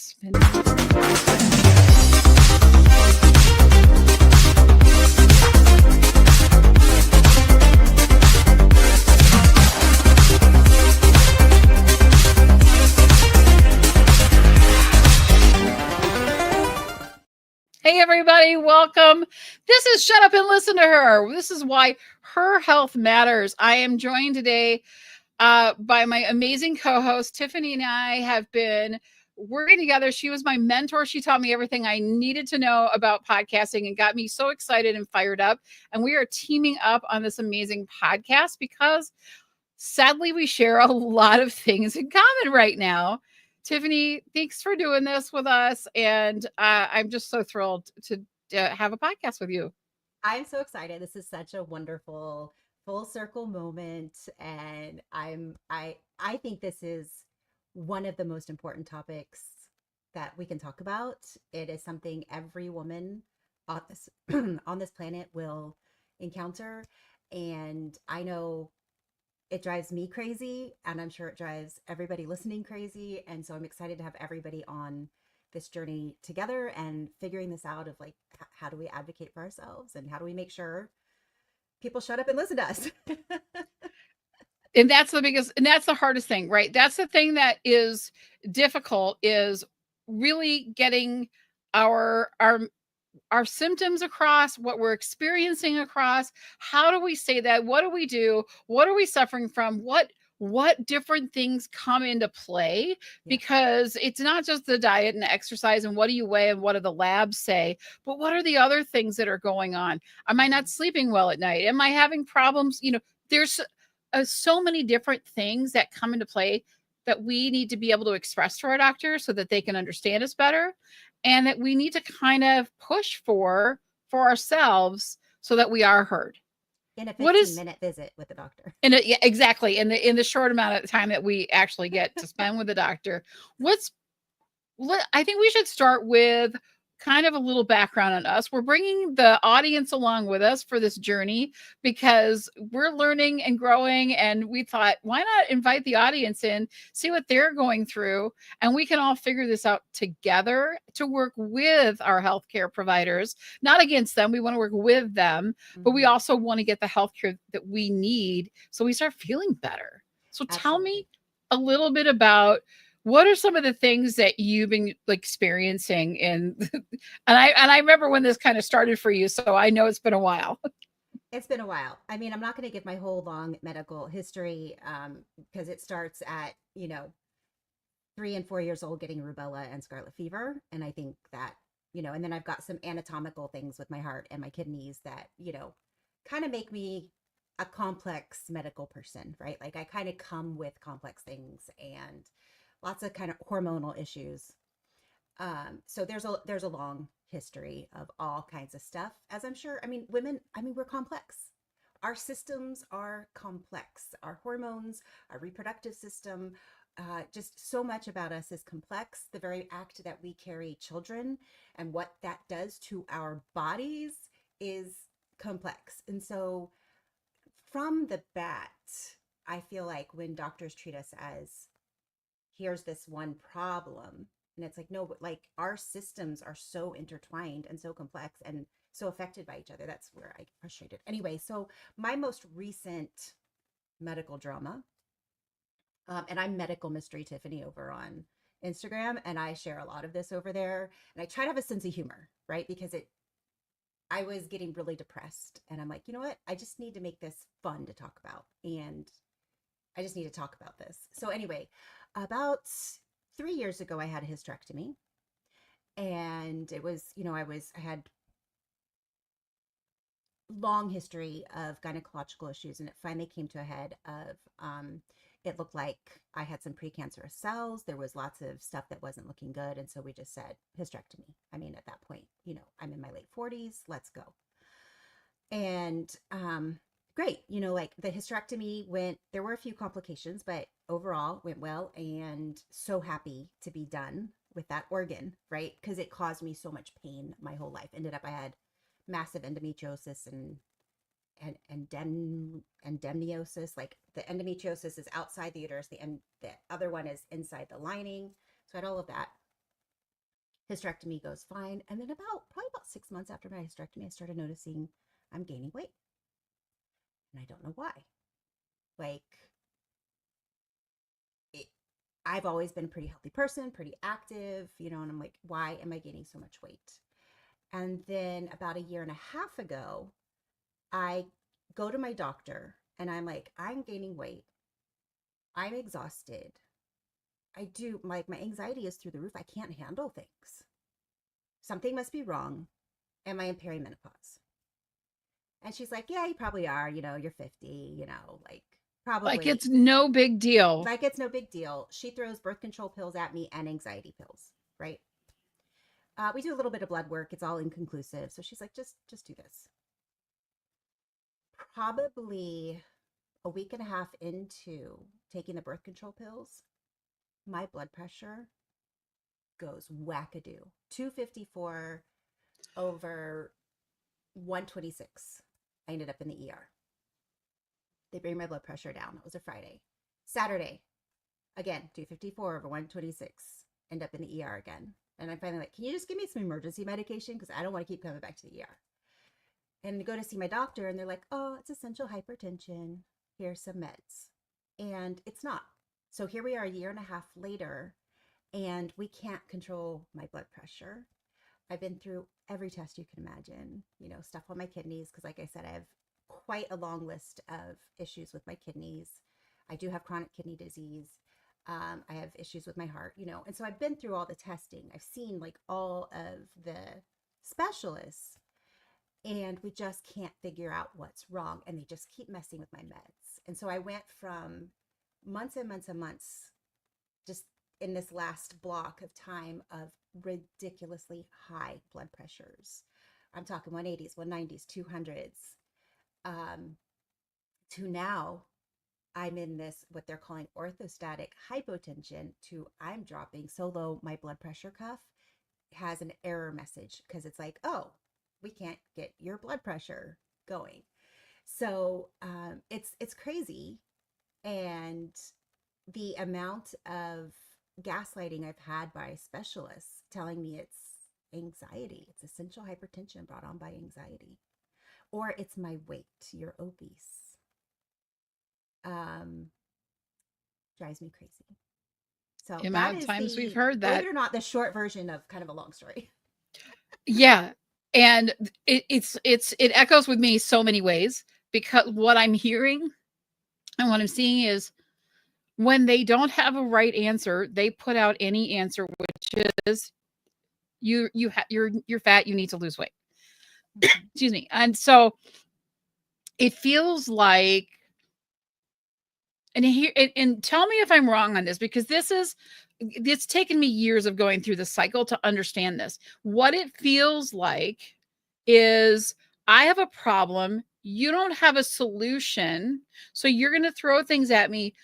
Spin. Hey, everybody, welcome. This is Shut Up and Listen to Her. This is why her health matters. I am joined today by my amazing co-host. Tiffany and I have been working together. She was my mentor. She taught me everything I needed to know about podcasting and got me so excited and fired up. And we are teaming up on this amazing podcast because sadly we share a lot of things in common right now. Tiffany, thanks for doing this with us. And I'm just so thrilled to have a podcast with you. I'm so excited. This is such a wonderful full circle moment, and I think this is one of the most important topics that we can talk about. It is something every woman on this on this planet will encounter, and I know it drives me crazy, and I'm sure it drives everybody listening crazy. And so I'm excited to have everybody on this journey together and figuring this out of like how do we advocate for ourselves and how do we make sure people shut up and listen to us. And that's the biggest, and that's the hardest thing, right? That's the thing that is difficult, is really getting our our our symptoms across, what we're experiencing across. How do we say that? What do we do? What are we suffering from? What different things come into play? Yeah. Because it's not just the diet and exercise and what do you weigh and what do the labs say, but what are the other things that are going on? Am I not sleeping well at night? Am I having problems? There's so many different things that come into play that we need to be able to express to our doctor so that they can understand us better, and that we need to kind of push for ourselves so that we are heard. In a What is 15-minute visit with the doctor. yeah, exactly, in the short amount of time that we actually get to spend with the doctor. What's I think we should start with kind of a little background on us. We're bringing the audience along with us for this journey because we're learning and growing. And we thought, why not invite the audience in, see what they're going through, and we can all figure this out together to work with our healthcare providers, not against them. We want to work with them, but we Mm-hmm. also want to get the healthcare that we need so we start feeling better. So tell me Absolutely. a little bit about what are some of the things that you've been like experiencing in and I remember when this kind of started for you, so I know it's been a while. It's been a while. I mean, I'm not going to give my whole long medical history because it starts at, 3 and 4 years old getting rubella and scarlet fever. And I think that, and then I've got some anatomical things with my heart and my kidneys that, kind of make me a complex medical person, right? Like I kind of come with complex things and lots of kind of hormonal issues. So there's a long history of all kinds of stuff, as I'm sure. I mean, women, I mean, we're complex. Our systems are complex. Our hormones, our reproductive system, just so much about us is complex. The very act that we carry children and what that does to our bodies is complex. And so from the bat, I feel like when doctors treat us as here's this one problem, and it's like no, but like our systems are so intertwined and so complex and so affected by each other. That's where I get frustrated. Anyway, so my most recent medical drama, and I'm Medical Mystery Tiffany over on Instagram, and I share a lot of this over there, and I try to have a sense of humor, right? Because I was getting really depressed, and I'm like, you know what, I just need to make this fun to talk about, and I just need to talk about this. So anyway, about 3 years ago, I had a hysterectomy, and it was, I had long history of gynecological issues, and it finally came to a head of it looked like I had some precancerous cells. There was lots of stuff that wasn't looking good, and so we just said hysterectomy. I mean, at that point, I'm in my late 40s. Let's go. And great, like the hysterectomy went. There were a few complications, but overall went well, and so happy to be done with that organ, right? Because it caused me so much pain my whole life. Ended up I had massive endometriosis and endemniosis. Like the endometriosis is outside the uterus, the other one is inside the lining. So I had all of that. Hysterectomy goes fine. And then probably about 6 months after my hysterectomy, I started noticing I'm gaining weight. And I don't know why. Like, it, I've always been a pretty healthy person, pretty active, and I'm like, why am I gaining so much weight? And then about a year and a half ago, I go to my doctor and I'm like, I'm gaining weight. I'm exhausted. My anxiety is through the roof. I can't handle things. Something must be wrong. Am I in perimenopause? And she's like, yeah, you probably are. You're 50, like Like probably. it's no big deal. Like it's no big deal. She throws birth control pills at me and anxiety pills, right? We do a little bit of blood work. It's all inconclusive. So she's like, just do this. Probably a week and a half into taking the birth control pills, my blood pressure goes wackadoo. 254 over 126. I ended up in the ER. They bring my blood pressure down. It was a Friday. Saturday, again, 254 over 126. End up in the ER again. And I'm finally like, can you just give me some emergency medication? Because I don't want to keep coming back to the ER. And go to see my doctor, and they're like, oh, it's essential hypertension. Here's some meds. And it's not. So here we are a year and a half later, and we can't control my blood pressure. I've been through every test you can imagine, stuff on my kidneys, because like I said, I have quite a long list of issues with my kidneys. I do have chronic kidney disease. I have issues with my heart, and so I've been through all the testing. I've seen like all of the specialists, and we just can't figure out what's wrong. And they just keep messing with my meds. And so I went from months and months and months, just in this last block of time, of ridiculously high blood pressures. I'm talking 180s, 190s, 200s, to now I'm in this, what they're calling orthostatic hypotension, to I'm dropping so low, my blood pressure cuff has an error message, because it's like, oh, we can't get your blood pressure going. So it's crazy. And the amount of gaslighting I've had by specialists telling me it's anxiety, it's essential hypertension brought on by anxiety, or it's my weight, you're obese, um, drives me crazy. So The that amount of is times we've the, heard believe that. it or not, the short version of kind of a long story. Yeah. And it echoes with me so many ways, because what I'm hearing and what I'm seeing is when they don't have a right answer, they put out any answer, which is you're fat, you need to lose weight. Mm-hmm. Excuse me. And so it feels like, and tell me if I'm wrong on this, because it's taken me years of going through the cycle to understand this. What it feels like is, I have a problem, you don't have a solution, so you're going to throw things at me.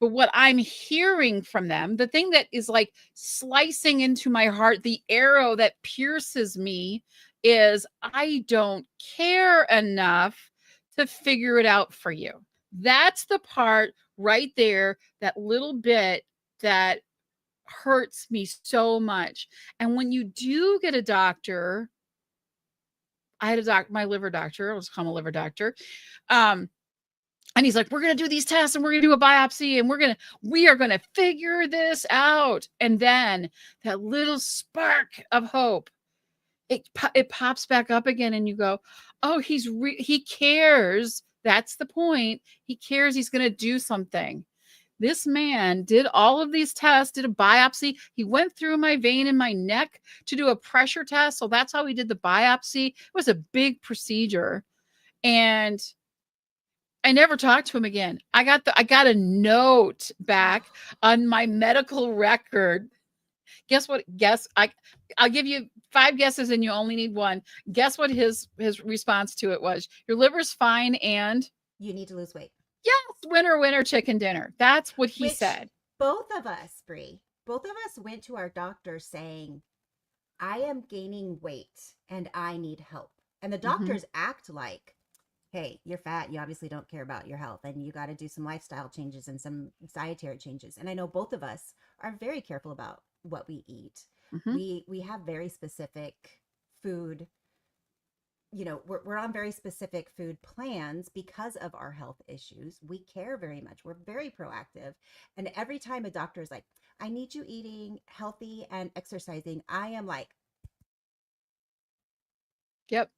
But what I'm hearing from them, the thing that is like slicing into my heart, the arrow that pierces me, is I don't care enough to figure it out for you. That's the part right there, that little bit that hurts me so much. And when you do get a doctor, I had my liver doctor, let's call him a liver doctor. And he's like, we're going to do these tests, and we're going to do a biopsy, and we are going to figure this out. And then that little spark of hope, it pops back up again. And you go, oh, he cares. That's the point. He cares. He's going to do something. This man did all of these tests, did a biopsy. He went through my vein in my neck to do a pressure test. So that's how he did the biopsy. It was a big procedure. And I never talked to him again. I got a note back on my medical record. Guess what? I'll give you 5 guesses and you only need one. Guess what his response to it was? Your liver's fine, and You need to lose weight. yes, winner, winner, chicken dinner. That's what he Which said. both of us, Bri, both of us went to our doctor saying, I am gaining weight and I need help. And the Mhm. doctors act like, hey, you're fat. You obviously don't care about your health, and you got to do some lifestyle changes and some dietary changes. And I know both of us are very careful about what we eat. Hmm. We have very specific food, we're on very specific food plans because of our health issues. We care very much. We're very proactive. And every time a doctor is like, I need you eating healthy and exercising, I am like, Yep.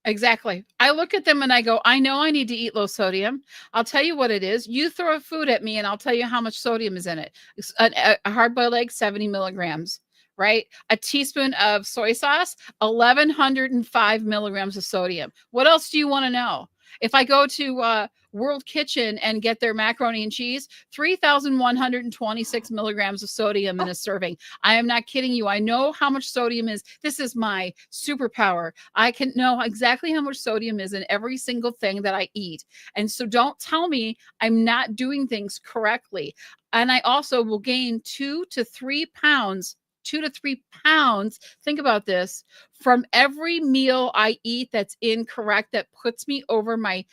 Exactly. I look at them and I go, I know I need to eat low sodium. I'll tell you what it is. You throw a food at me and I'll tell you how much sodium is in it. A hard boiled egg, 70 milligrams, right? A teaspoon of soy sauce, 1,105 milligrams of sodium. What else do you want to know? If I go to World Kitchen and get their macaroni and cheese, 3,126 milligrams of sodium in oh, a serving. I am not kidding you. I know how much sodium is. This is my superpower. I can know exactly how much sodium is in every single thing that I eat. And so don't tell me I'm not doing things correctly. And I also will gain 2 to 3 pounds. 2 to 3 pounds. Think about this from every meal I eat that's incorrect, that puts me over my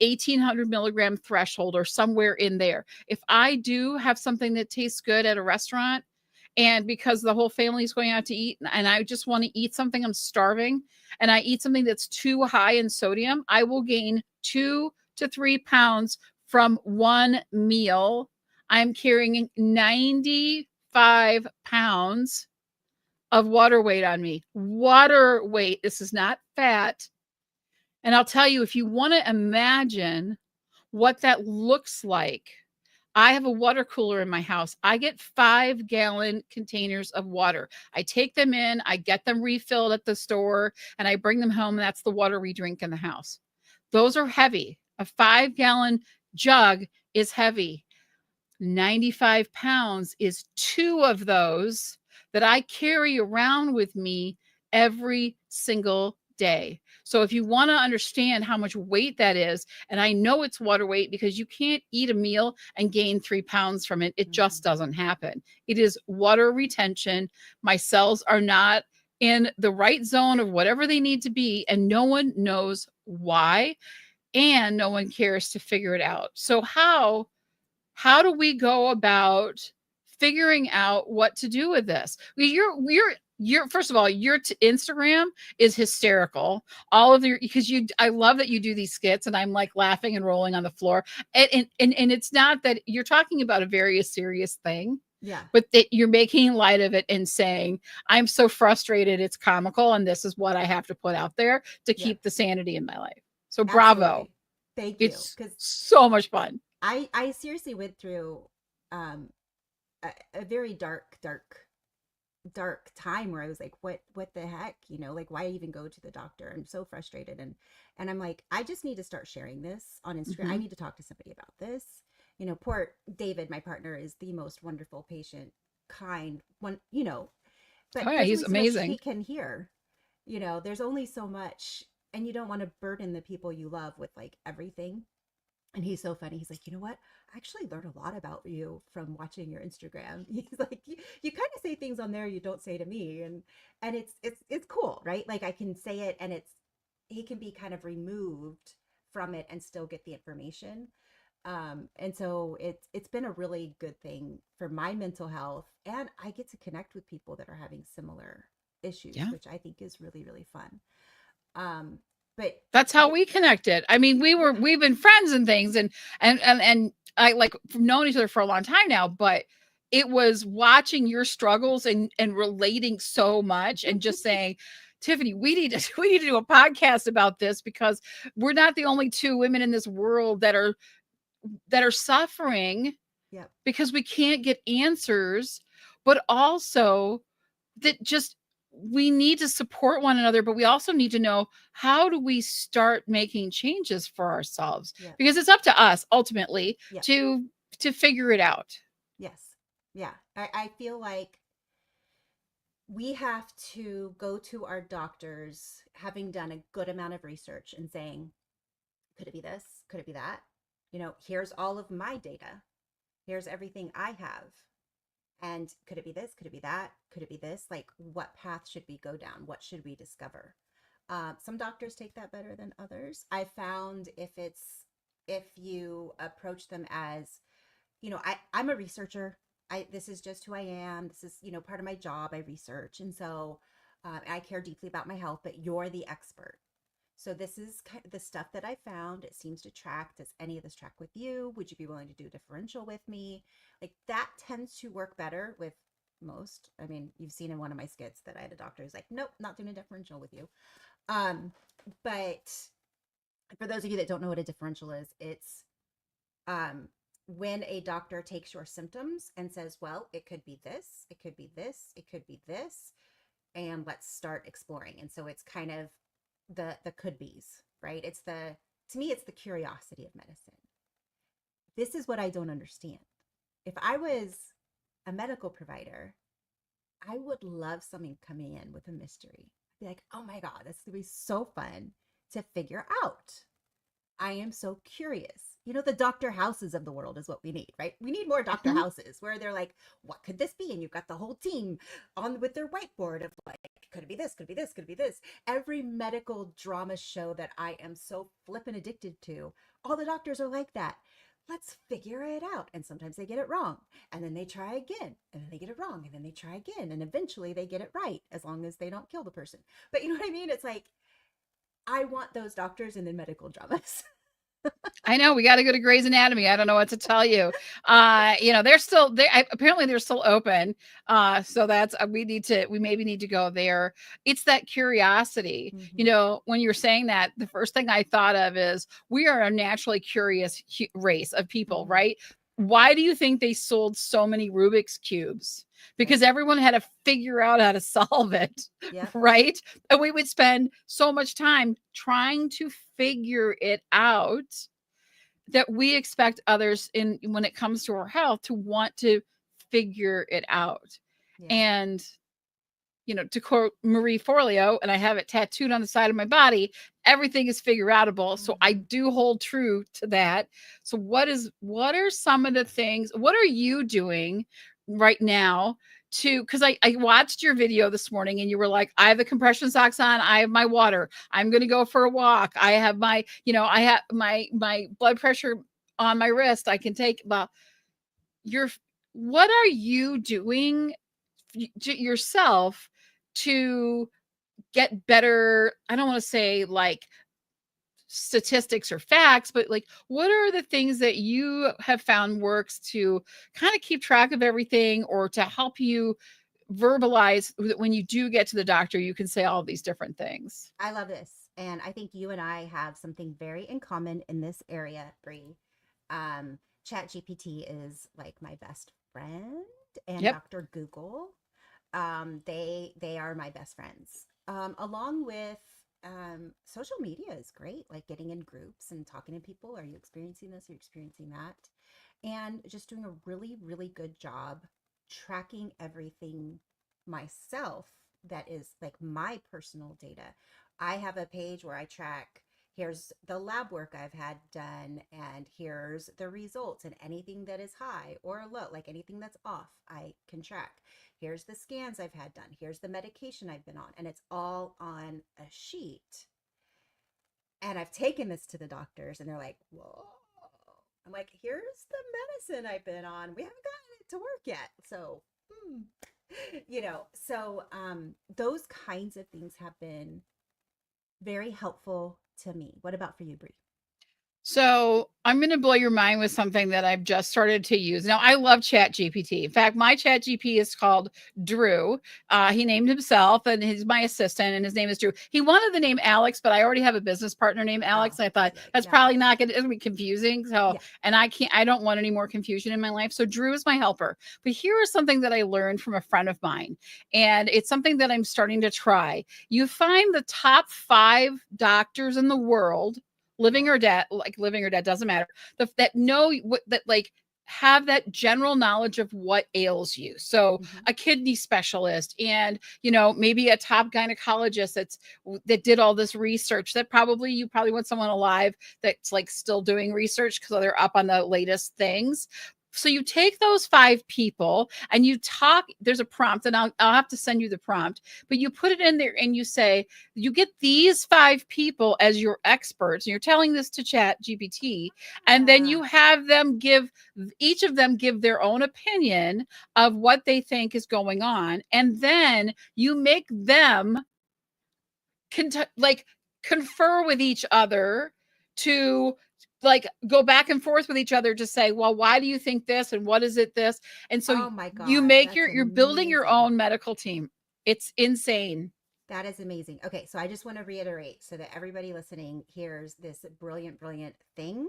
1,800 milligram threshold or somewhere in there. If I do have something that tastes good at a restaurant, and because the whole family is going out to eat and I just want to eat something, I'm starving, and I eat something that's too high in sodium, I will gain 2 to 3 pounds from one meal. I'm carrying 95 pounds of water weight on me. Water weight. This is not fat. And I'll tell you, if you want to imagine what that looks like, I have a water cooler in my house. I get 5-gallon containers of water. I take them in, I get them refilled at the store, and I bring them home. That's the water we drink in the house. Those are heavy. A 5-gallon jug is heavy. 95 pounds is two of those that I carry around with me every single day. So if you want to understand how much weight that is, and I know it's water weight because you can't eat a meal and gain 3 pounds from it. It mhm, just doesn't happen. It is water retention. My cells are not in the right zone of whatever they need to be, and no one knows why, and no one cares to figure it out. So how do we go about figuring out what to do with this? You're first of all, your Instagram is hysterical. All of your, because I love that you do these skits, and I'm like laughing and rolling on the floor. And it's not that you're talking about a very serious thing, yeah, but that you're making light of it and saying, I'm so frustrated, it's comical, and this is what I have to put out there to yeah, keep the sanity in my life. So bravo. absolutely. Thank you. It's Because so much fun. I seriously went through um, a very dark time where I was like, what the heck? Like, why even go to the doctor? I'm so frustrated. And I'm like, I just need to start sharing this on Instagram. I Mhm. need to talk to somebody about this. Poor David, my partner, is the most wonderful, patient, kind one, Oh but yeah, there's he's only so much he amazing. can hear. There's only so much, and you don't want to burden the people you love with like everything. And he's so funny. He's like, you know what? I actually learned a lot about you from watching your Instagram. He's like, you kind of say things on there you don't say to me, and it's cool, right? Like I can say it, and he can be kind of removed from it and still get the information. And so it's been a really good thing for my mental health, and I get to connect with people that are having similar issues, Yeah. which I think is really really fun. Um, but That's how we connected. I mean, yeah, we've been friends and things, and I like known each other for a long time now, but it was watching your struggles and relating so much and just saying, Tiffany, we need to we need to do a podcast about this because we're not the only two women in this world that are suffering yep, because we can't get answers, but also that just we need to support one another, but we also need to know, how do we start making changes for ourselves, yep, because it's up to us ultimately yep. to figure it out. Yes. Yeah. I feel like we have to go to our doctors having done a good amount of research and saying, could it be this? Could it be that? Here's all of my data. Here's everything I have. And could it be this? Could it be that? Could it be this? Like, what path should we go down? What should we discover? Some doctors take that better than others. I found if you approach them as, I'm a researcher. This is just who I am. This is, part of my job. I research. And so I care deeply about my health, but you're the expert. So this is the stuff that I found. It seems to track. Does any of this track with you? Would you be willing to do a differential with me? Like that tends to work better with most. I mean, you've seen in one of my skits that I had a doctor who's like, nope, not doing a differential with you. But for those of you that don't know what a differential is, it's um, when a doctor takes your symptoms and says, well, it could be this, it could be this, it could be this, and let's start exploring. And so it's kind of the could be's, right? It's the to me, it's the curiosity of medicine. This is what I don't understand. If I was a medical provider, I would love something coming in with a mystery. I'd be like, oh my God, this would be so fun to figure out. I am so curious. The Dr. Houses of the world is what we need, right? We need more Dr. Mhm. Houses where they're like, what could this be? And you've got the whole team on with their whiteboard of like, could it be this? Could it be this? Could it be this? Every medical drama show that I am so flippin' addicted to, all the doctors are like that. Let's figure it out. And sometimes they get it wrong. And then they try again. And then they get it wrong. And then they try again. And eventually they get it right as long as they don't kill the person. But you know what I mean? It's like, I want those doctors in the medical dramas. I know we got to go to Grey's Anatomy. I don't know what to tell you. They're still they apparently they're still open. So that's we maybe need to go there. It's that curiosity. Mm-hmm. When you're saying that, the first thing I thought of is we are a naturally curious race of people, Mm-hmm. right? Why do you think they sold so many Rubik's cubes? Because Right. everyone had to figure out how to solve it, Yep. right? And we would spend so much time trying to figure it out that we expect others in when it comes to our health to want to figure it out. Yeah. And to quote Marie Forleo, and I have it tattooed on the side of my body, everything is figure outable. So I Mm-hmm. do hold true to that. So what are some of the things, what are you doing right now because I watched your video this morning and you were like, I have the compression socks on, I have my water, I'm gonna go for a walk, I have I have my blood pressure on my wrist, I can take your what are you doing yourself to get better, I don't want to say like statistics or facts, but like what are the things that you have found works to kind of keep track of everything or to help you verbalize that when you do get to the doctor you can say all these different things. I love this. And I think you and I have something very in common in this area, Bri. Chat GPT is like my best friend and Yep. Dr. Google. They are my best friends. Along with social media is great, like getting in groups and talking to people. Are you experiencing this? Are you experiencing that? And just doing a really, really good job tracking everything myself that is like my personal data. I have a page where I track here's the lab work I've had done, and here's the results, and anything that is high or low, like anything that's off, I can track. Here's the scans I've had done. Here's the medication I've been on, and it's all on a sheet. And I've taken this to the doctors, and they're like, whoa. I'm like, here's the medicine I've been on. We haven't gotten it to work yet. So, those kinds of things have been very helpful to me. What about for you, Bri? So I'm going to blow your mind with something that I've just started to use. Now, I love Chat GPT. In fact, my Chat GPT is called Drew. He named himself and he's my assistant and his name is Drew. He wanted the name Alex, but I already have a business partner named Oh, Alex. I thought too late. that's Yeah. probably not going to be confusing. So, Yeah. and I don't want any more confusion in my life. So Drew is my helper. But here is something that I learned from a friend of mine. And it's something that I'm starting to try. You find the top 5 doctors in the world, Yeah. living or dead doesn't matter, that know what that like have that general knowledge of what ails you. So Mm-hmm. a kidney specialist and maybe a top gynecologist that did all this research, that you probably want someone alive that's like still doing research because they're up on the latest things. So you take those 5 people and you talk, there's a prompt, and I'll have to send you the prompt, but you put it in there and you say, you get these 5 people as your experts, and you're telling this to Chat GPT, and then you have them give, each of them give their own opinion of what they think is going on, and then you make them like confer with each other to like go back and forth with each other to say, well, why do you think this, and what is it this? And so Oh my you God, make that's you're building your amazing. own medical team. It's insane. That is amazing. Okay, so I just want to reiterate so that everybody listening hears this brilliant, brilliant thing.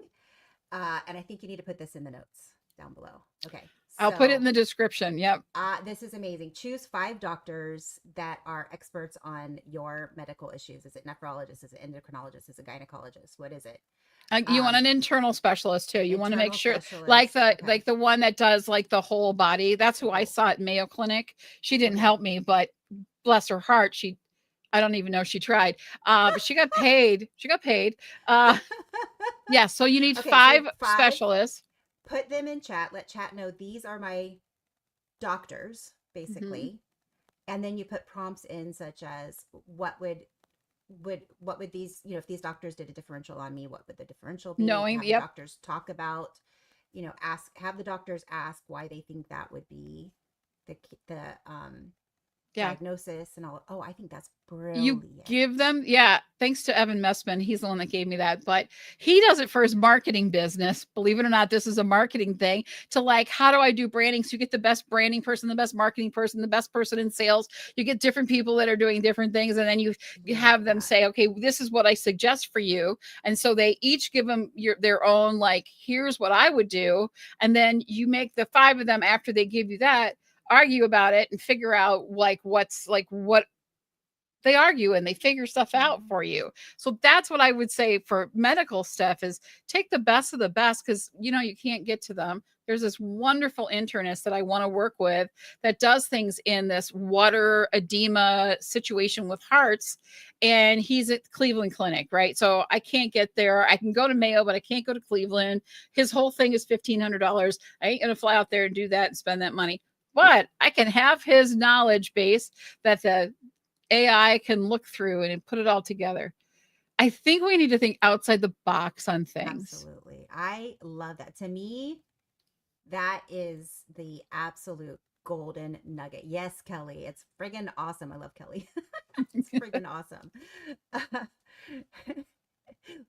And I think you need to put this in the notes down below. Okay, I'll put it in so the description. Yep. this is amazing. Choose 5 doctors that are experts on your medical issues. Is it nephrologist? Is it endocrinologist? Is it gynecologist? What is it? You want Um, an internal specialist too. You want to make internal sure, like specialist. the Okay, one that does like the whole body. That's the who I whole. saw at Mayo Clinic. She didn't Okay. help me, but bless her heart, I don't even know she tried. But she got paid. She got paid. Uh, yeah. So you need Okay, so 5 5, specialists. put them in chat. Let chat know these are my doctors, Mm-hmm. basically. And then you put prompts in such as what would these, if these doctors did a differential on me, what would the differential be? Knowing, Have the yep. doctors talk about, have the doctors ask why they think that would be the Yeah. diagnosis and all. Oh, I think that's You brilliant. give them, yeah, thanks to Evan Messman. He's the one that gave me that, but he does it for his marketing business. Believe it or not, this is a marketing thing to like, how do I do branding? So you get the best branding person, the best marketing person, the best person in sales. You get different people that are doing different things. And then you Love have them that. say, okay, this is what I suggest for you. And so they each give them their own, like, here's what I would do. And then you make the 5 of them after they give you that argue about it and figure out like what's like what they argue and they figure stuff out Mhm. for you. So that's what I would say for medical stuff is take the best of the best because you can't get to them. There's this wonderful internist that I want to work with that does things in this water edema situation with hearts. And he's at Cleveland Clinic, right? So I can't get there. I can go to Mayo, but I can't go to Cleveland. His whole thing is $1,500. I ain't going to fly out there and do that and spend that money. But I can have his knowledge base that the AI can look through and put it all together. I think we need to think outside the box on things. Absolutely. I love that. To me, that is the absolute golden nugget. Yes, Kelly. It's friggin' awesome. I love Kelly. It's friggin' awesome.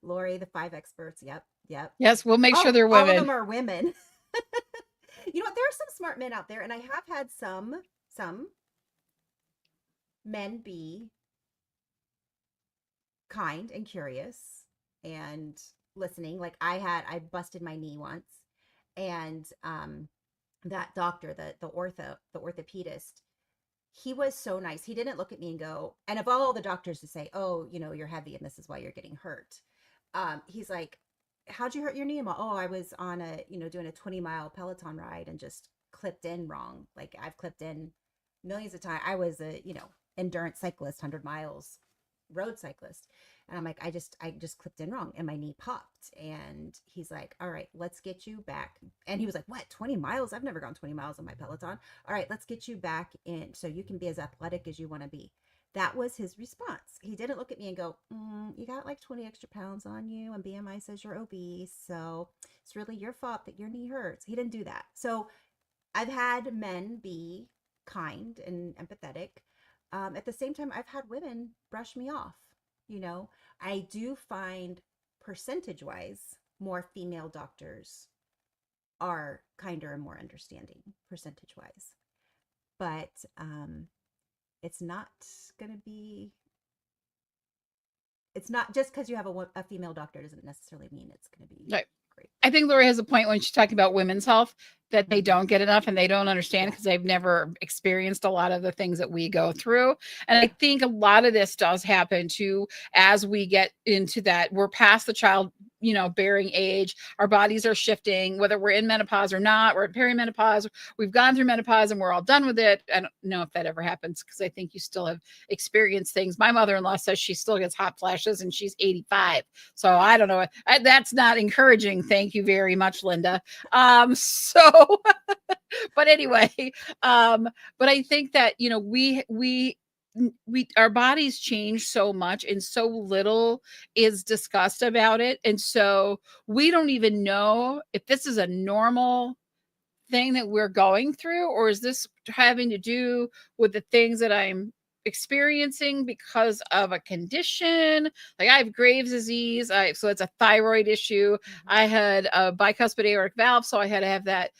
Lori, the 5 experts. Yep. Yep. Yes, we'll make sure Oh, they're all of women. them are women. You know what? There are some smart men out there, and I have had some men be kind and curious and listening. Like I busted my knee once, and that doctor, the orthopedist, he was so nice. He didn't look at me and go, and of all the doctors to say, oh, you're heavy and this is why you're getting hurt. He's like, how'd you hurt your knee? Oh, I was on doing a 20-mile Peloton ride and just clipped in wrong. Like I've clipped in millions of times. I was a, endurance cyclist, 100 miles road cyclist. And I'm like, I just clipped in wrong and my knee popped. And he's like, all right, let's get you back. And he was like, what, 20 miles? I've never gone 20 miles on my Peloton. All right, let's get you back in so you can be as athletic as you want to be. That was his response. He didn't look at me and go, you got like 20 extra pounds on you and BMI says you're obese. So it's really your fault that your knee hurts. He didn't do that. So I've had men be kind and empathetic. At the same time, I've had women brush me off. You know, I do find percentage wise, more female doctors are kinder and more understanding percentage wise. But it's not going to be, it's not just because you have a female doctor doesn't necessarily mean it's going to be Right. great. I think Lori has a point when she's talking about women's health that they Mm-hmm. don't get enough and they don't understand Yeah. because they've never experienced a lot of the things that we go through. And I Yeah. think a lot of this does happen too as we get into that. We're past the child bearing age. Our bodies are shifting, whether we're in menopause or not. We're in perimenopause. We've gone through menopause and we're all done with it. I don't know if that ever happens because I think you still have experienced things. My mother-in-law says she still gets hot flashes and she's 85. So I don't know. That's not encouraging. Thank you very much, Linda. So, but anyway, but I think that, we our bodies change so much and so little is discussed about it. And so we don't even know if this is a normal thing that we're going through, or is this having to do with the things that I'm experiencing because of a condition? Like I have Graves' disease, so it's a thyroid issue. I had a bicuspid aortic valve, so I had to have that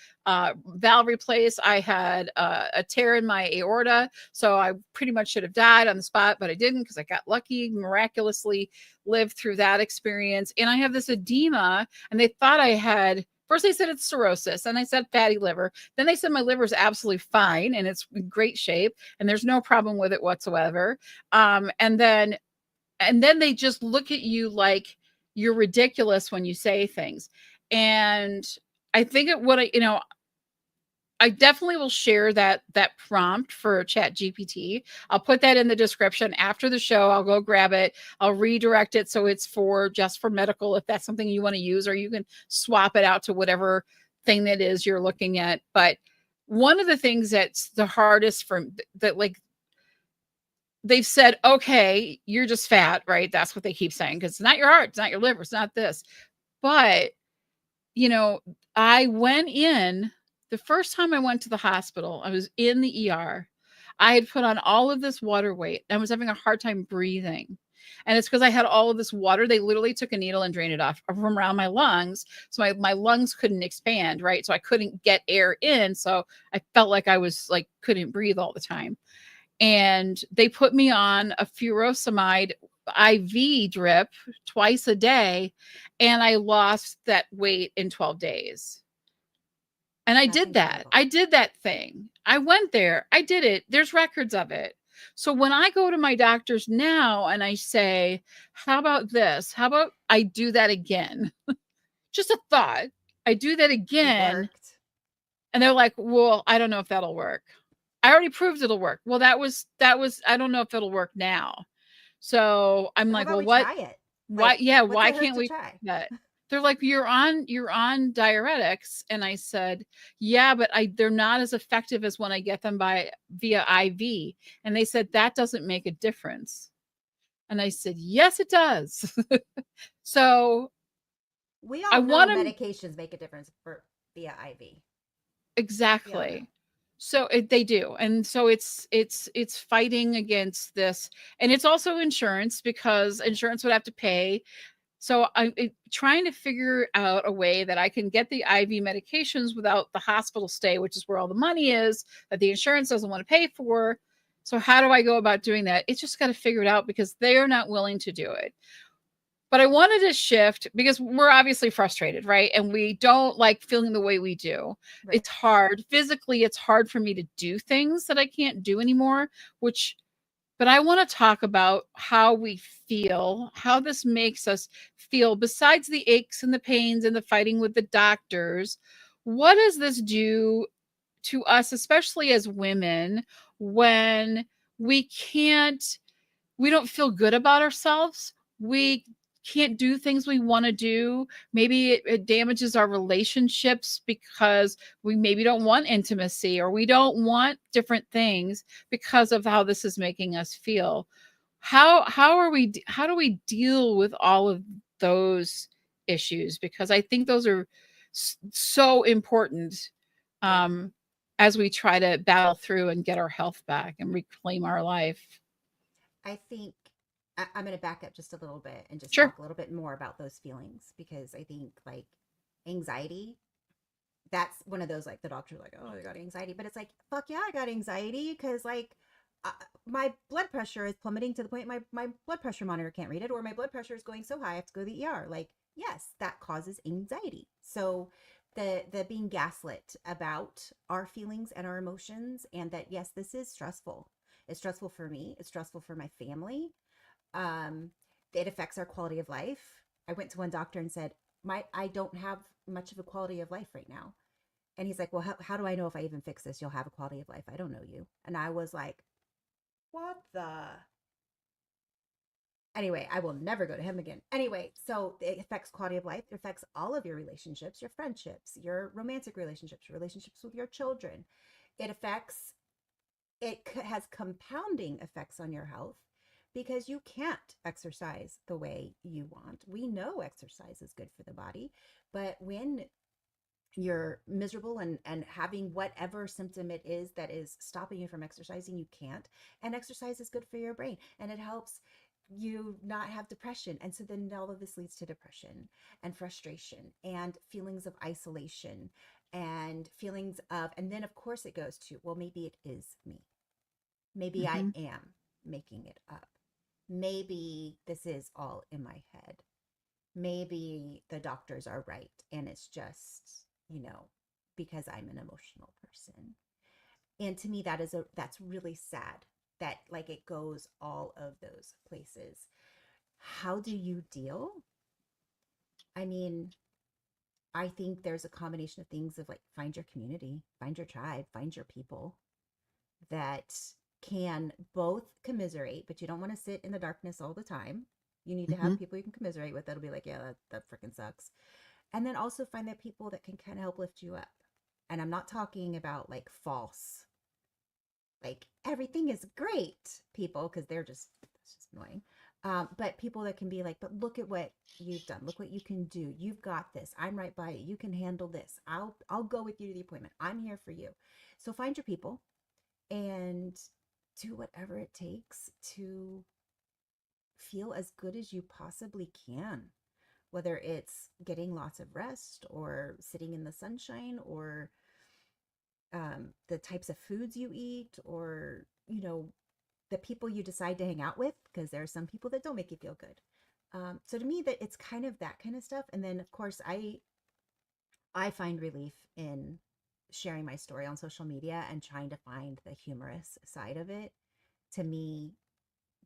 valve replaced. I had a tear in my aorta, so I pretty much should have died on the spot, but I didn't because I got lucky, miraculously lived through that experience. And I have this edema, and they thought I had. First, they said it's cirrhosis, and I said fatty liver. Then they said my liver is absolutely fine and it's in great shape, and there's no problem with it whatsoever. And then they just look at you like you're ridiculous when you say things. And I think I definitely will share that prompt for Chat GPT. I'll put that in the description after the show. I'll go grab it. I'll redirect it so it's just for medical if that's something you want to use, or you can swap it out to whatever thing that is you're looking at. But one of the things that's the hardest for that, like they've said, okay, you're just fat, right? That's what they keep saying because it's not your heart, it's not your liver, it's not this. But I went in the first time I went to the hospital, I was in the ER. I had put on all of this water weight. I was having a hard time breathing. And it's because I had all of this water. They literally took a needle and drained it off from around my lungs. So my lungs couldn't expand, right? So I couldn't get air in. So I felt like I was like, couldn't breathe all the time. And they put me on a furosemide IV drip twice a day, and I lost that weight in 12 days. And I That's did that. incredible. I did that thing. I went there. I did it. There's records of it. So when I go to my doctors now and I say, how about this? How about I do that again? Just a thought. I do that It again. worked. And they're like, well, I don't know if that'll work. I already proved it'll work. Well, that was, I don't know if it'll work now. So I'm So how like, about well, we what, try it? why, Like, yeah, what's why it hurt can't to we do try? that? They're like, you're on diuretics. And I said, yeah, but they're not as effective as when I get them via IV. And they said, that doesn't make a difference. And I said, yes, it does. So We I all know want to, medications make a difference for via IV. We all know. exactly. So they do. And so it's fighting against this. And it's also insurance because insurance would have to pay. So I'm trying to figure out a way that I can get the IV medications without the hospital stay, which is where all the money is that the insurance doesn't want to pay for. So how do I go about doing that? It's just got to figure it out because they are not willing to do it. But I wanted to shift because we're obviously frustrated, right? And we don't like feeling the way we do. Right. It's hard. Physically, it's hard for me to do things that I can't do anymore, but I want to talk about how we feel, how this makes us feel, besides the aches and the pains and the fighting with the doctors. What does this do to us, especially as women, when we can't, we don't feel good about ourselves? We can't do things we want to do. Maybe it damages our relationships because we maybe don't want intimacy or we don't want different things because of how this is making us feel. How do we deal with all of those issues? Because I think those are so important, Yeah. um, as we try to battle through and get our health back and reclaim our life. I think I'm going to back up just a little bit and just Sure. talk a little bit more about those feelings because I think like anxiety, that's one of those like the doctor's like, oh, I got anxiety, but it's like, fuck yeah, I got anxiety because like uh, my blood pressure is plummeting to the point my blood pressure monitor can't read it, or my blood pressure is going so high I have to go to the ER. Like, yes, that causes anxiety. So the being gaslit about our feelings and our emotions, and that yes, this is stressful. It's stressful for me. It's stressful for my family. Um, it affects our quality of life. I went to one doctor and said, I don't have much of a quality of life right now. And he's like, well, how do I know if I even fix this, you'll have a quality of life? I don't know you. And I was like, what the? Anyway, I will never go to him again. Anyway, so it affects quality of life. It affects all of your relationships, your friendships, your romantic relationships, your relationships with your children. It affects, it has compounding effects on your health because you can't exercise the way you want. We know exercise is good for the body, but when you're miserable and having whatever symptom it is that is stopping you from exercising, you can't. And exercise is good for your brain and it helps you not have depression. And so then all of this leads to depression and frustration and feelings of isolation and feelings of, and then of course it goes to, well, maybe it is me. Maybe I Mm-hmm. am making it up. Maybe this is all in my head. Maybe the doctors are right and it's just, because I'm an emotional person. And to me that's really sad that like it goes all of those places. How do you deal? I mean, I think there's a combination of things of like find your community, find your tribe, find your people that can both commiserate, but you don't want to sit in the darkness all the time. You need to Mm-hmm. have people you can commiserate with that'll be like, yeah, that freaking sucks. And then also find that people that can kind of help lift you up. And I'm not talking about like false, like everything is great people, because that's just annoying. But people that can be like, but look at what you've done. Look what you can do. You've got this. I'm right by you. You can handle this. I'll go with you to the appointment. I'm here for you. So find your people and do whatever it takes to feel as good as you possibly can, whether it's getting lots of rest or sitting in the sunshine or the types of foods you eat or, the people you decide to hang out with, because there are some people that don't make you feel good. So to me, that it's kind of that kind of stuff. And then, of course, I find relief in sharing my story on social media and trying to find the humorous side of it. To me,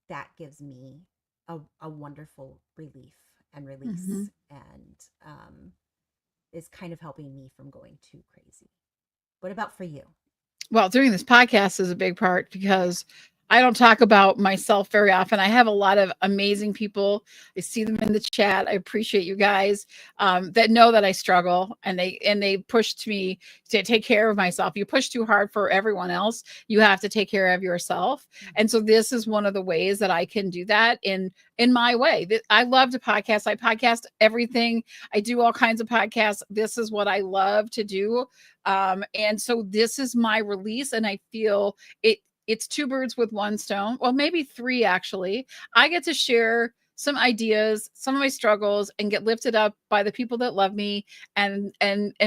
that gives me a wonderful relief and Mm-hmm. release and is kind of helping me from going too crazy. What about for you? Well, doing this podcast is a big part Yeah. because I don't talk about myself very often. I have a lot of amazing people. I see them in the chat. I appreciate you guys that know that I struggle, and they pushed me to take care of myself. You push too hard for everyone else. You have to take care of yourself. And Mm-hmm. so this is one of the ways that I can do that in my way. I love to podcast. I podcast everything. I do all kinds of podcasts. This is what I love to do, and so this is my release, and I feel it's two birds with one stone. Well, maybe three actually. I get to share some ideas, some of my struggles, and get lifted up by the people that love me and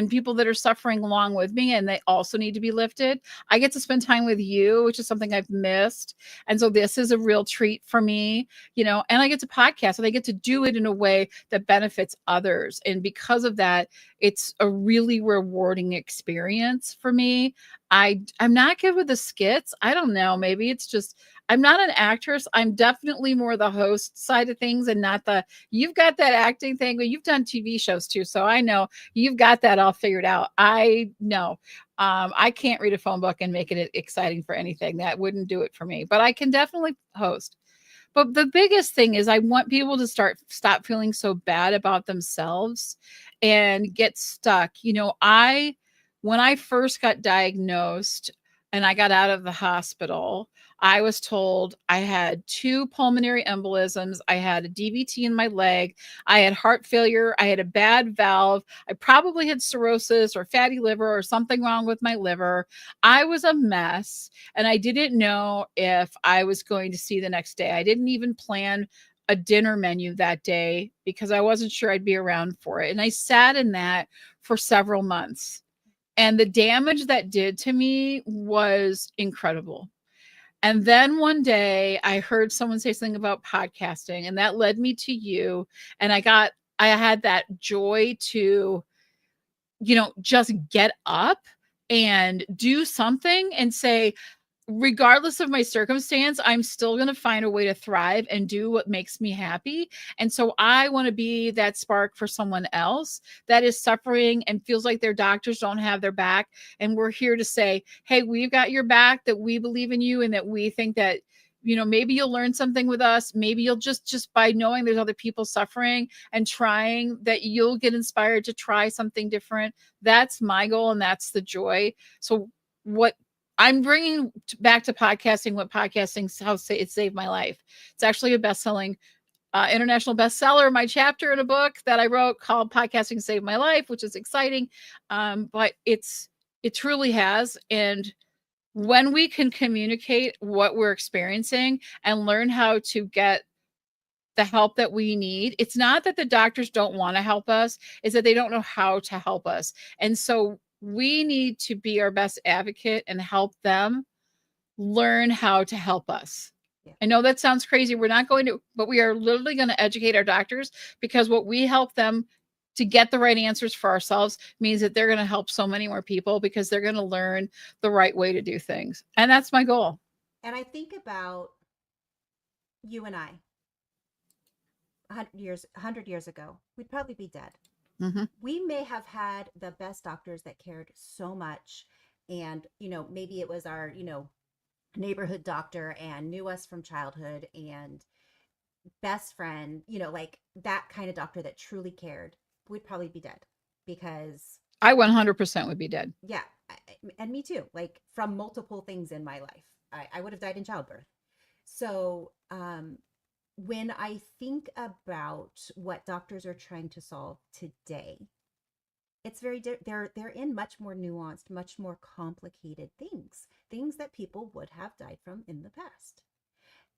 people that are suffering along with me, and they also need to be lifted. I get to spend time with you, which is something I've missed. And so this is a real treat for me, and I get to podcast and I get to do it in a way that benefits others. And because of that, it's a really rewarding experience for me. I'm not good with the skits. I don't know. Maybe it's just I'm not an actress. I'm definitely more the host side of things and not the you've got that acting thing, but you've done TV shows too. So I know you've got that all figured out. I know. I can't read a phone book and make it exciting for anything. That wouldn't do it for me, but I can definitely host. But the biggest thing is I want people to stop feeling so bad about themselves and get stuck. I when I first got diagnosed and I got out of the hospital, I was told I had two pulmonary embolisms, I had a DVT in my leg, I had heart failure, I had a bad valve, I probably had cirrhosis or fatty liver or something wrong with my liver. I was a mess and I didn't know if I was going to see the next day. I didn't even plan a dinner menu that day because I wasn't sure I'd be around for it. And I sat in that for several months. And the damage that did to me was incredible. And then one day I heard someone say something about podcasting, and that led me to you. And I had that joy to, just get up and do something and say, regardless of my circumstance, I'm still going to find a way to thrive and do what makes me happy. And so I want to be that spark for someone else that is suffering and feels like their doctors don't have their back. And we're here to say, hey, we've got your back, that we believe in you, and that we think that, maybe you'll learn something with us. Maybe you'll just by knowing there's other people suffering and trying, that you'll get inspired to try something different. That's my goal, and that's the joy. So what I'm bringing back to podcasting, what podcasting, how it saved my life. It's actually a best-selling, international bestseller. My chapter in a book that I wrote called "Podcasting Saved My Life," which is exciting, but it truly has. And when we can communicate what we're experiencing and learn how to get the help that we need, it's not that the doctors don't want to help us, it's that they don't know how to help us. And so we need to be our best advocate and help them learn how to help us. Yeah. I know that sounds crazy. We're not going to, but we are literally going to educate our doctors, because what we help them to get the right answers for ourselves means that they're going to help so many more people, because they're going to learn the right way to do things. And that's my goal. And I think about you and I, 100 years ago, we'd probably be dead. Mm-hmm. We may have had the best doctors that cared so much, and maybe it was our neighborhood doctor and knew us from childhood and best friend, like that kind of doctor that truly cared. We'd probably be dead, because I 100% would be dead. yeah, and me too, like from multiple things in my life. I would have died in childbirth. So when I think about what doctors are trying to solve today, it's they're in much more nuanced, much more complicated things that people would have died from in the past.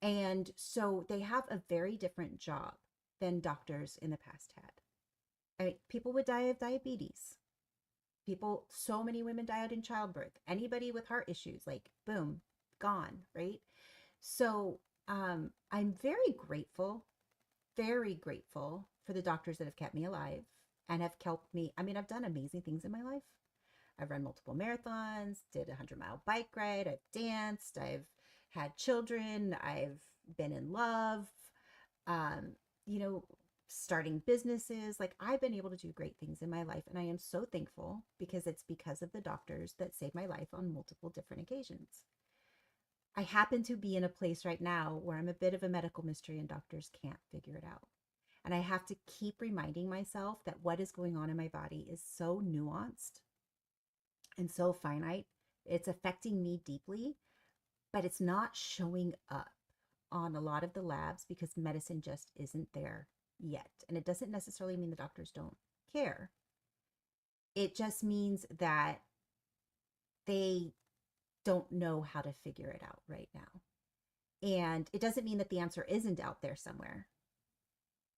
And so they have a very different job than doctors in the past had. I mean, people would die of diabetes. So many women died in childbirth. Anybody with heart issues, like boom, gone, right? So I'm very grateful for the doctors that have kept me alive and have helped me. I mean, I've done amazing things in my life. I've run multiple marathons, did a 100-mile bike ride, I've danced, I've had children, I've been in love, um, you know, starting businesses. Like, I've been able to do great things in my life. And I am so thankful, because it's because of the doctors that saved my life on multiple different occasions. I happen to be in a place right now where I'm a bit of a medical mystery and doctors can't figure it out. And I have to keep reminding myself that what is going on in my body is so nuanced and so finite. It's affecting me deeply, but it's not showing up on a lot of the labs because medicine just isn't there yet. And it doesn't necessarily mean the doctors don't care. It just means that they don't know how to figure it out right now. And it doesn't mean that the answer isn't out there somewhere,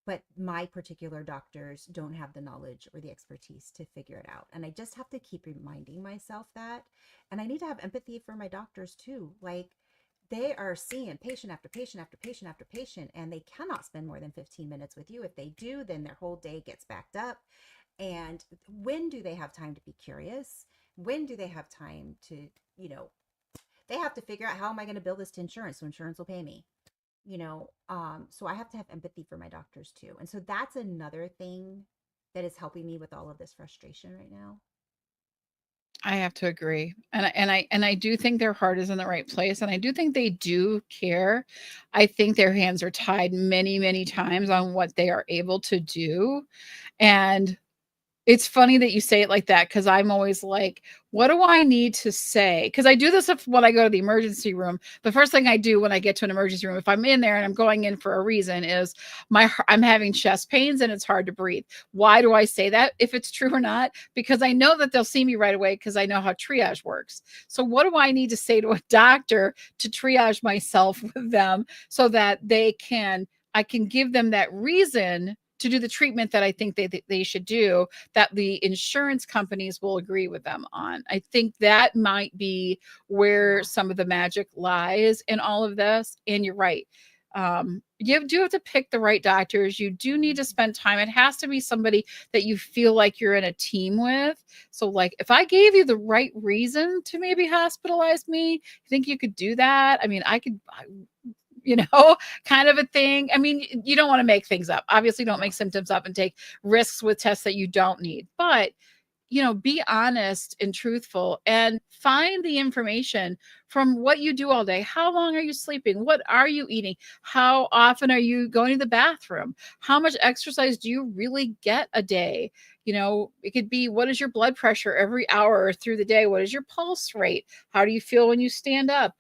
but my particular doctors don't have the knowledge or the expertise to figure it out. And I just have to keep reminding myself that. And I need to have empathy for my doctors too. Like, they are seeing patient after patient after patient after patient, and they cannot spend more than 15 minutes with you. If they do, then their whole day gets backed up. And when do they have time to be curious? When do they have time to, they have to figure out, how am I going to bill this to insurance so insurance will pay me? So I have to have empathy for my doctors too. And so that's another thing that is helping me with all of this frustration right now. I have to agree. And I do think their heart is in the right place, and I do think they do care. I think their hands are tied many, many times on what they are able to do. And it's funny that you say it like that, because I'm always like, what do I need to say? Because I do this when I go to the emergency room. The first thing I do when I get to an emergency room, if I'm in there and I'm going in for a reason, is I'm having chest pains and it's hard to breathe. Why do I say that, if it's true or not? Because I know that they'll see me right away, because I know how triage works. So what do I need to say to a doctor to triage myself with them, so that I can give them that reason to do the treatment that I think they should do, that the insurance companies will agree with them on. I think that might be where Yeah. some of the magic lies in all of this. And you're right. You do have to pick the right doctors. You do need to spend time. It has to be somebody that you feel like you're in a team with. So, like, if I gave you the right reason to maybe hospitalize me, you think you could do that? I mean, you know, kind of a thing. I mean, you don't want to make things up. Obviously, don't No. make symptoms up and take risks with tests that you don't need. But be honest and truthful and find the information from what you do all day. How long are you sleeping? What are you eating? How often are you going to the bathroom? How much exercise do you really get a day? It could be, what is your blood pressure every hour through the day? What is your pulse rate? How do you feel when you stand up?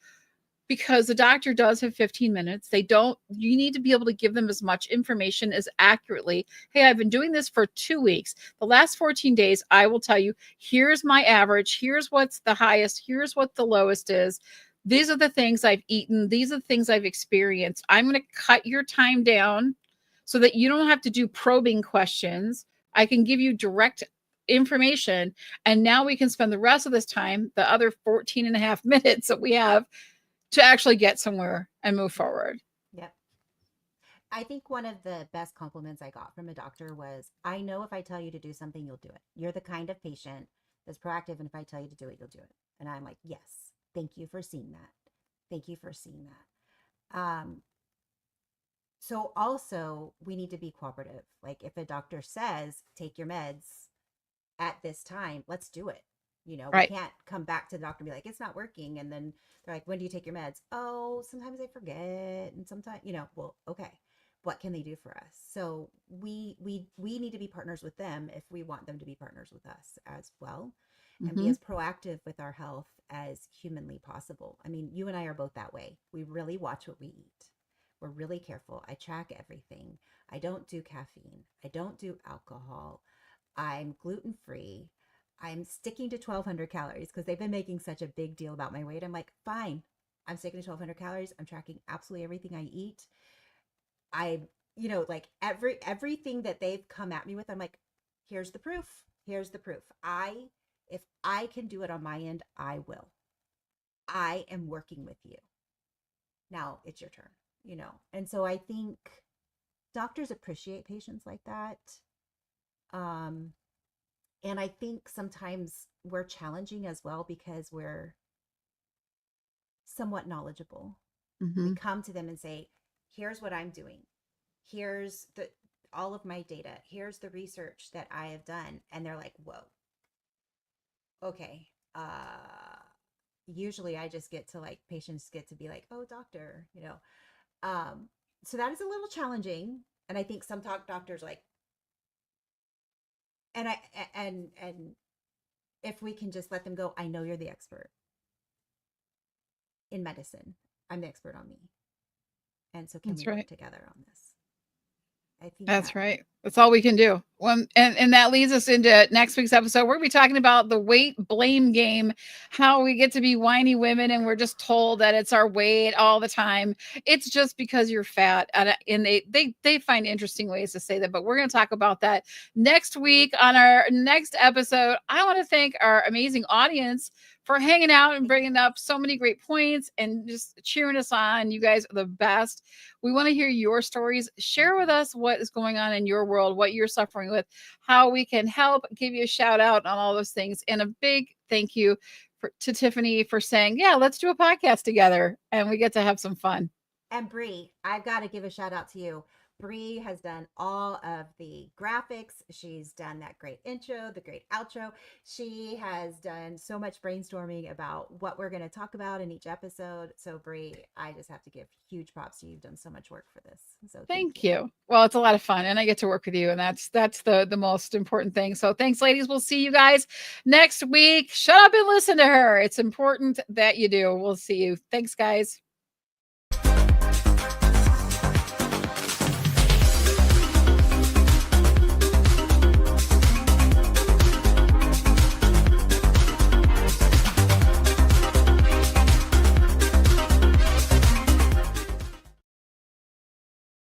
Because the doctor does have 15 minutes. You need to be able to give them as much information as accurately. Hey, I've been doing this for 2 weeks. The last 14 days, I will tell you, here's my average. Here's what's the highest. Here's what the lowest is. These are the things I've eaten. These are the things I've experienced. I'm going to cut your time down so that you don't have to do probing questions. I can give you direct information. And now we can spend the rest of this time, the other 14 and a half minutes that we have, to actually get somewhere and move forward. Yep. I think one of the best compliments I got from a doctor was, I know if I tell you to do something, you'll do it. You're the kind of patient that's proactive. And if I tell you to do it, you'll do it. And I'm like, yes, thank you for seeing that. Thank you for seeing that. So also we need to be cooperative. Like if a doctor says, take your meds at this time, let's do it. We Right. can't come back to the doctor and be like, it's not working. And then they're like, when do you take your meds? Oh, sometimes I forget. And sometimes, well, okay. What can they do for us? So we need to be partners with them if we want them to be partners with us as well, and be Mm-hmm. as proactive with our health as humanly possible. I mean, you and I are both that way. We really watch what we eat. We're really careful. I track everything. I don't do caffeine. I don't do alcohol. I'm gluten free. I'm sticking to 1,200 calories because they've been making such a big deal about my weight. I'm like, fine. I'm sticking to 1,200 calories. I'm tracking absolutely everything I eat. I, like everything that they've come at me with, I'm like, here's the proof. Here's the proof. If I can do it on my end, I will. I am working with you. Now it's your turn. And so I think doctors appreciate patients like that. Um, and I think sometimes we're challenging as well because we're somewhat knowledgeable. We Mm-hmm. come to them and say, here's what I'm doing. Here's the all of my data. Here's the research that I have done. And they're like, whoa, okay. Usually I just get to like patients get to be like, oh, doctor. Um, so that is a little challenging. And I think some doctors like, and I and if we can just let them go, I know you're the expert in medicine. I'm the expert on me. And so can we That's work right. together on this? I think That's that right. That's all we can do. And that leads us into next week's episode. We're going to be talking about the weight blame game, how we get to be whiny women and we're just told that it's our weight all the time. It's just because you're fat. And they find interesting ways to say that. But we're going to talk about that next week on our next episode. I want to thank our amazing audience for hanging out and bringing up so many great points and just cheering us on. You guys are the best. We want to hear your stories. Share with us what is going on in your world, what you're suffering with, how we can help, give you a shout out on all those things. And a big thank you to Tiphany for saying, yeah, let's do a podcast together and we get to have some fun. And Bri, I've got to give a shout out to you. Bri has done all of the graphics. She's done that great intro, the great outro. She has done so much brainstorming about what we're going to talk about in each episode. So, Bri, I just have to give huge props to you. You've done so much work for this. So, thank Thank you. you. Well, it's a lot of fun and I get to work with you and that's the most important thing. So thanks ladies. We'll see you guys next week. Shut up and listen to her. It's important that you do. We'll see you. Thanks guys.